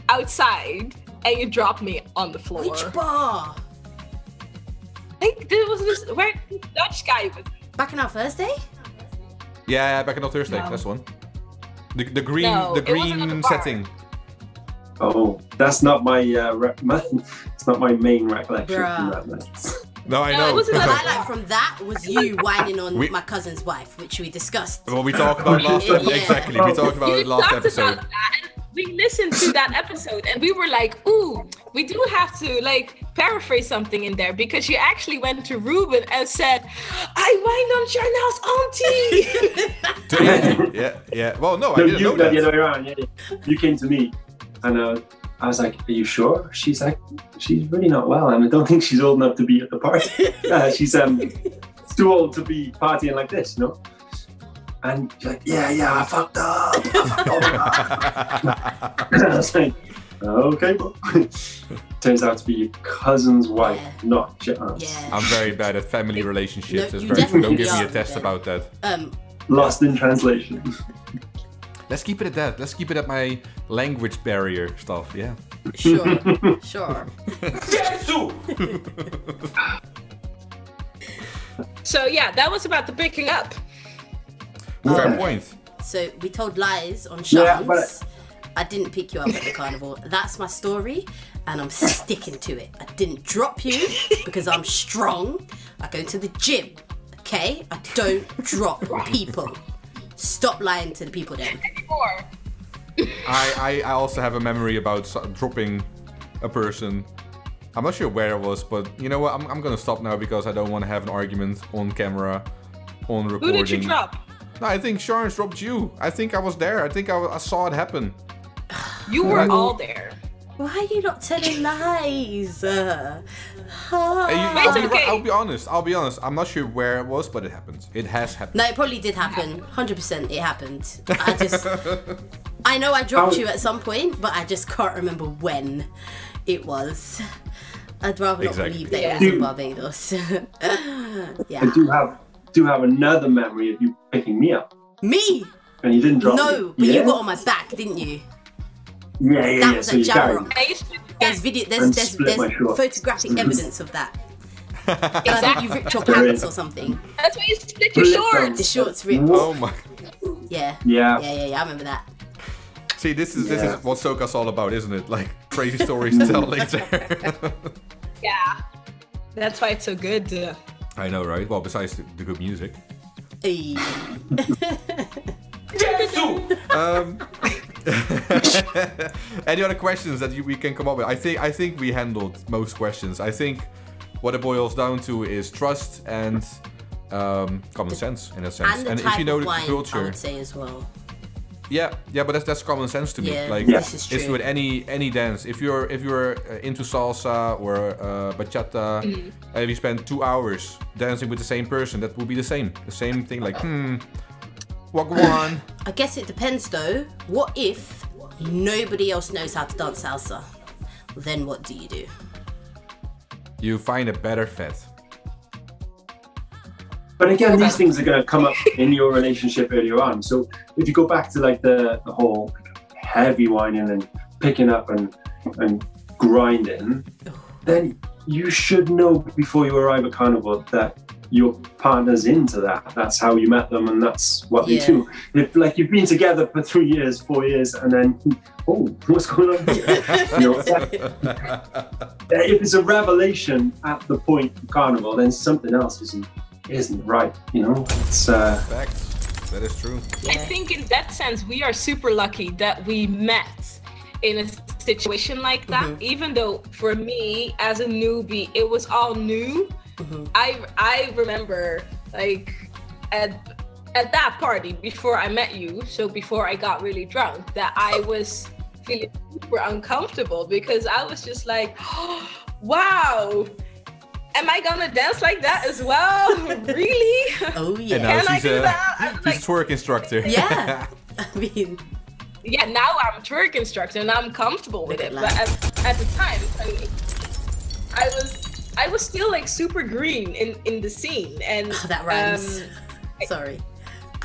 outside, and you dropped me on the floor. Which bar? Like there was this where the Dutch guy was. Back in our first day? Yeah, back on Thursday. No. That's one. The green No, the it wasn't on the green bar. setting. Oh, that's not my it's not my main recollection Bruh. from that night. No, I No, know. it wasn't The that- highlight from that was you whining on We- my cousin's wife, which we discussed. What we talked about last Yeah. exactly. We talked about You it last talked episode. about that, and we listened to that episode, and we were like, "Ooh, we do have to like paraphrase something in there," because you actually went to Ruben and said, "I whined on Chanel's auntie." Yeah. Well, no, I No, didn't you know got the that. other way around. Yeah. You came to me, and I was like, "Are you sure?" She's like, "She's really not well, and I don't think she's old enough to be at the party. She's too old to be partying like this, you know." And she's like, "Yeah, I fucked up." I was like, "Okay, bro." Turns out to be your cousin's wife, Yeah. not your aunt. Yeah. I'm very bad at family relationships. No, It's you very true. Don't definitely give me a are, test Ben. about that. Lost in translation. Let's keep it at that. Let's keep it at my language barrier stuff. Yeah. Sure, sure. So yeah, that was about the picking up. Fair point. So we told lies on Yeah, Shans. but- I didn't pick you up at the carnival. That's my story, and I'm sticking to it. I didn't drop you because I'm strong. I go to the gym, okay? I don't drop people. Stop lying to the people then. I also have a memory about dropping a person. I'm not sure where it was, but you know what? I'm gonna stop now because I don't want to have an argument on camera, on Who recording. did you drop? No, I think Sharon dropped you. I think I was there. I think I saw it happen. You were all there. Why are you not telling lies? Hey, It's okay. I'll be honest. I'm not sure where it was, but it happened. It has happened. No, it probably did happen. 100% it happened. I know I dropped you at some point, but I just can't remember when it was. I'd rather not Exactly. believe that Yeah. it was in Barbados. Yeah. I do have another memory of you picking me up, Me? and you didn't drop me. No, but Yeah? you got on my back, didn't you? Yeah. That was So at you carried Jamrock. me. I used to- There's video. And There's split my shorts. photographic evidence of that. And I think Exactly. you ripped your pants or something. That's why you split your Split shorts. The shorts ripped. Oh my. Yeah. Yeah. I remember that. See, this is Yeah. what Soca's all about, isn't it? Like crazy stories to tell later. Yeah. That's why it's so good. I know, right? Well, besides the good music. Hey. Any other questions that we can come up with? I think we handled most questions. I think what it boils down to is trust and common sense in a sense. And the And type if you know of the wine, I culture, would say as well. yeah, but that's common sense to me. Yeah, Like this is it's true. with any dance. If you're into salsa or bachata, Mm-hmm. and if you spend 2 hours dancing with the same person, that will be the same thing. Like wagwan. I guess it depends though. What if nobody else knows how to dance salsa? Then what do you do? You find a better fit. But again, these things are going to come up in your relationship earlier on. So if you go back to like the whole heavy whining and picking up and grinding, then you should know before you arrive at Carnival that your partner's into that. That's how you met them, and that's what they do. If like you've been together for 3 years, 4 years, and then what's going on here? If it's a revelation at the point of Carnival, then something else isn't right. It's Facts. That is true. I think in that sense, we are super lucky that we met in a situation like that. Even though for me as a newbie, it was all new. I remember like at that party before I met you, so before I got really drunk, that I was feeling super uncomfortable because I was just like, oh, wow, am I gonna dance like that as well? Really? Oh yeah. Can I do that? She's a twerk instructor. Yeah. I mean, yeah, now I'm a twerk instructor and I'm comfortable with it. But at the time, I was still like super green in the scene, and that rhymes. Sorry.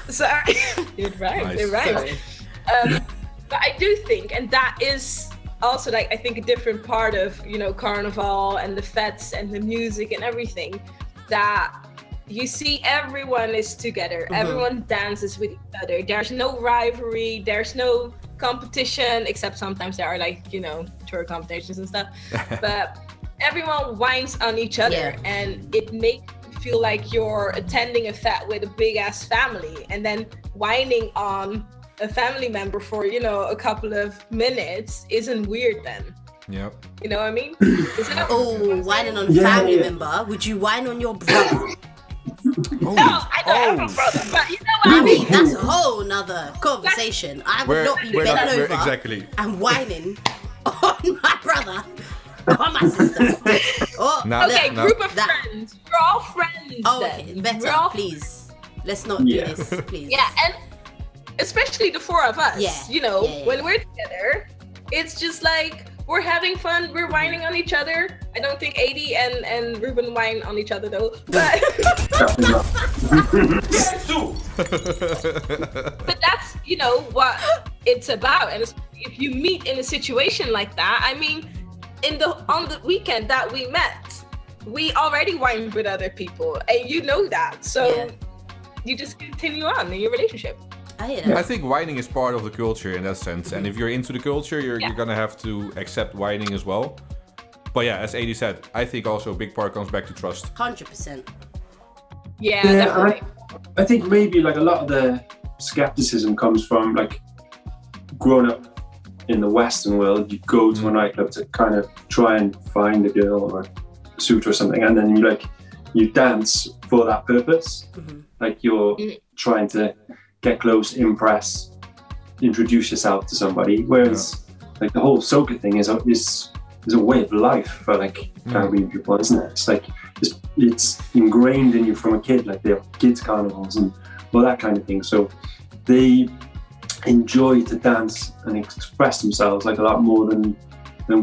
It rhymes. Nice. It rhymes. But I do think, and that is also like I think a different part of Carnival and the fetes and the music and everything, that you see everyone is together, everyone dances with each other. There's no rivalry, there's no competition, except sometimes there are like tour competitions and stuff. But everyone whines on each other, and it makes you feel like you're attending a fete with a big ass family, and then whining on a family member for a couple of minutes isn't weird then. Yep. You know what I mean? Whining on a family member. Would you whine on your brother? No, I don't have a brother, but you know what I mean? That's a whole nother conversation. I would not be bending over exactly. and whining on my brother or my sister. Group of friends. We're all friends. Okay, better, please. Let's not do this, please. Yeah, and especially the four of us. Yeah. When we're together, it's just like we're having fun. We're whining on each other. I don't think Aidi and Ruben whine on each other though. But but that's what it's about. And if you meet in a situation like that, I mean, on the weekend that we met, we already whined with other people, and you know that. So you just continue on in your relationship. I think whining is part of the culture in that sense, and if you're into the culture, you're gonna have to accept whining as well. But yeah, as Aidi said, I think also a big part comes back to trust. 100%. Yeah, definitely. I think maybe like a lot of the skepticism comes from like growing up in the Western world. You go to a nightclub to kind of try and find a girl or a suit or something, and then you dance for that purpose. Like you're trying to get close, impress, introduce yourself to somebody. Whereas like the whole soca thing is a way of life for like Caribbean people, isn't it? It's like it's ingrained in you from a kid. Like they have kids carnivals and all that kind of thing. So they enjoy to dance and express themselves like a lot more than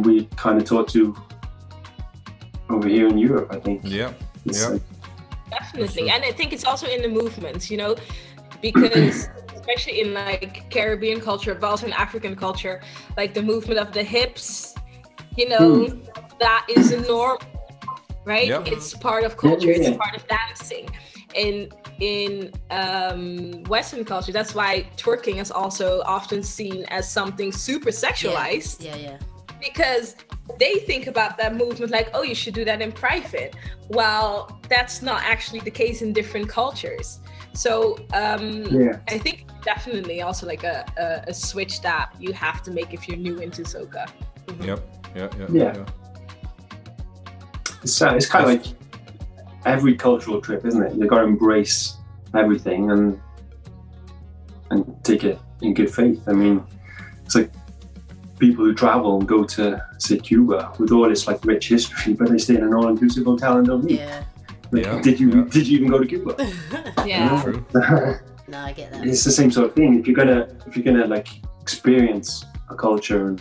we kind of taught to over here in Europe, I think. Like, definitely. And I think it's also in the movements, because especially in like Caribbean culture, but also in African culture, like the movement of the hips, that is a norm, right? It's part of culture, it's part of dancing. In Western culture, that's why twerking is also often seen as something super sexualized. Because they think about that movement like, oh, you should do that in private. Well, that's not actually the case in different cultures. So I think definitely also like a switch that you have to make if you're new into soca. It's kind of like every cultural trip, isn't it? You've got to embrace everything and take it in good faith. I mean, it's like people who travel and go to, say, Cuba with all this like rich history, but they stay in an all-inclusive hotel and don't eat. Did you even go to Cuba? True. No, I get that. It's the same sort of thing. If you're gonna like experience a culture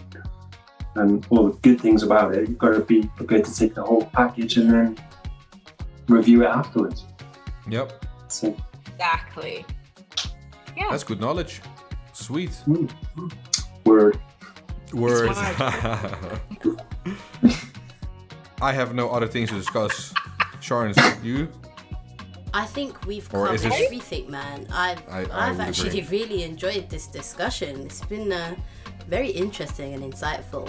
and all the good things about it, you've got to be prepared to take the whole package and then review it afterwards. So. Exactly. Yeah. That's good knowledge. Sweet. Word. Words. I have no other things to discuss. Sharon, you? I think we've Or is covered this- everything, man. I've would actually agree. really enjoyed this discussion. It's been very interesting and insightful.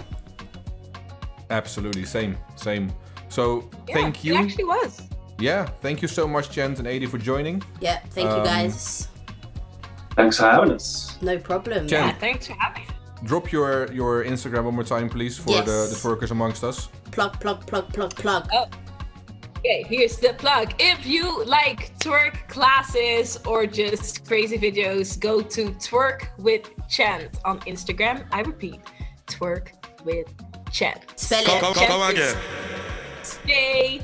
Absolutely, same. So, thank you. It actually was. Yeah, thank you so much, Chent and Aidi, for joining. Yeah, thank you guys. Thanks for having us. No problem. Jen. Yeah, thanks for having me. Drop your Instagram one more time, please, for Yes. the twerkers amongst us. Plug. Oh. Okay, here's the plug. If you like twerk classes or just crazy videos, go to Twerk with Chant on Instagram. I repeat, Twerk with Chant. Spell it. Come again. J-E-N-T.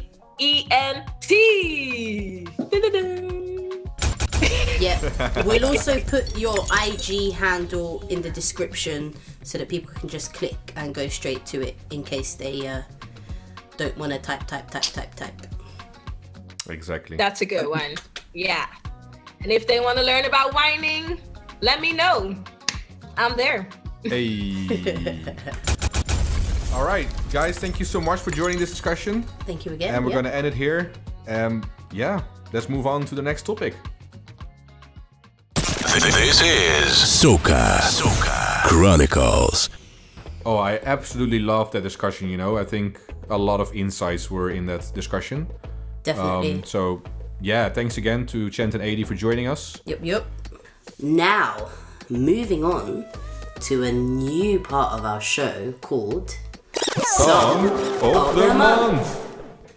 Yeah. We'll also put your IG handle in the description so that people can just click and go straight to it in case they don't want to type. Exactly. That's a good one. Yeah. And if they want to learn about whining, let me know. I'm there. Hey. All right, guys, thank you so much for joining this discussion. Thank you again. And we're yeah. going to end it here. Yeah, let's move on to the next topic. This is Soca Chronicles. Oh, I absolutely love that discussion, you know. I think a lot of insights were in that discussion. Definitely. So, yeah, thanks again to Chent and Aidi for joining us. Yep. Now, moving on to a new part of our show called Song of the Month.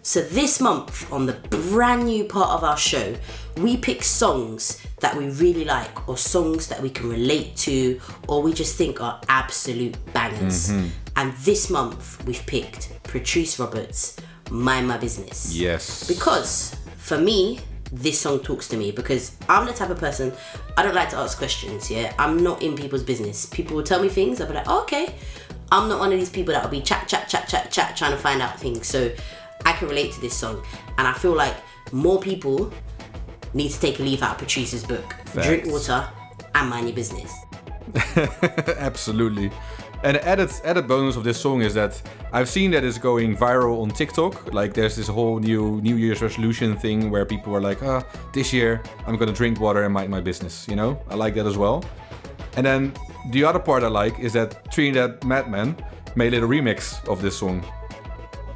So this month, on the brand new part of our show, we pick songs that we really like, or songs that we can relate to, or we just think are absolute bangers. And this month, we've picked Patrice Roberts' Mind My Business. Yes. Because, for me, this song talks to me, because I'm the type of person, I don't like to ask questions, yeah? I'm not in people's business. People will tell me things, I'll be like, oh, okay. I'm not one of these people that will be chat, trying to find out things. So I can relate to this song, and I feel like more people need to take a leaf out of Patrice's book. Facts. Drink water and mind your business. Absolutely. And the added bonus of this song is that I've seen that it's going viral on TikTok. Like there's this whole New Year's resolution thing where people are like, this year I'm gonna drink water and mind my business, you know? I like that as well. And then the other part I like is that Trinidad Madman made a remix of this song.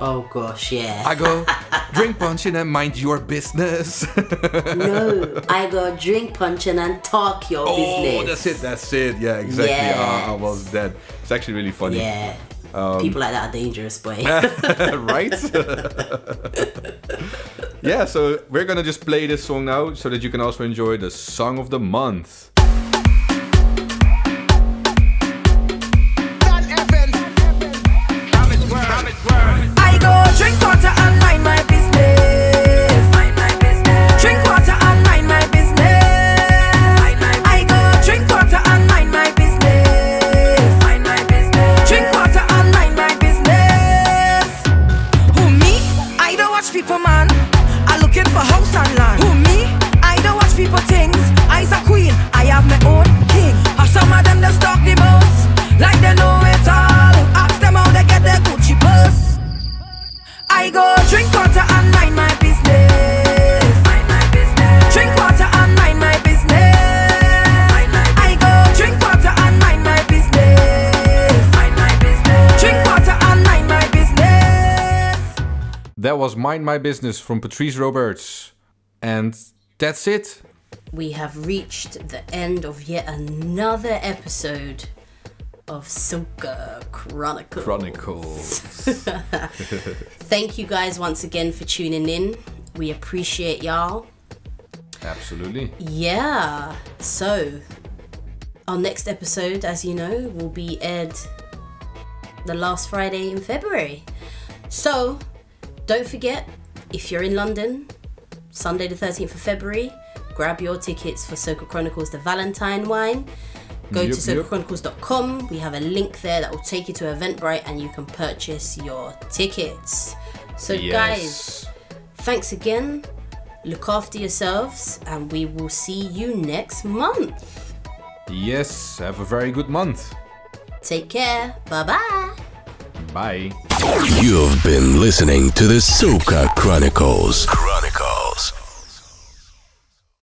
Oh gosh, yeah. I go drink punching and mind your business. No, I go drink punching and talk your business. That's it. Yeah, exactly. Yes. I was dead. It's actually really funny. Yeah. People like that are dangerous, boy. Right? Yeah, so we're gonna just play this song now so that you can also enjoy the Song of the Month. I go drink water and mind my business. Drink water and mind my business. I go drink water and mind my business. Drink water and mind my business. Who me? I don't watch people, man. I looking for house and land. Who me? I don't watch people things. I's a queen. I have my own king. Or some of them just talk the most, like they know it all. Ask them how they get their Gucci purse. I go drink water and mind my business. Drink water and mind my business. I go drink water and mind my business. Drink water and mind my business. That was Mind My Business from Patrice Roberts. And that's it. We have reached the end of yet another episode of Soca Chronicles. Thank you guys once again for tuning in. We appreciate y'all. Absolutely. Yeah. So, our next episode, as you know, will be aired the last Friday in February. So, don't forget, if you're in London, Sunday the 13th of February, grab your tickets for Soca Chronicles, the Valentine wine. Go to socachronicles.com. We have a link there that will take you to Eventbrite and you can purchase your tickets. So guys, thanks again. Look after yourselves and we will see you next month. Yes, have a very good month. Take care. Bye-bye. Bye. You've been listening to the Soca Chronicles.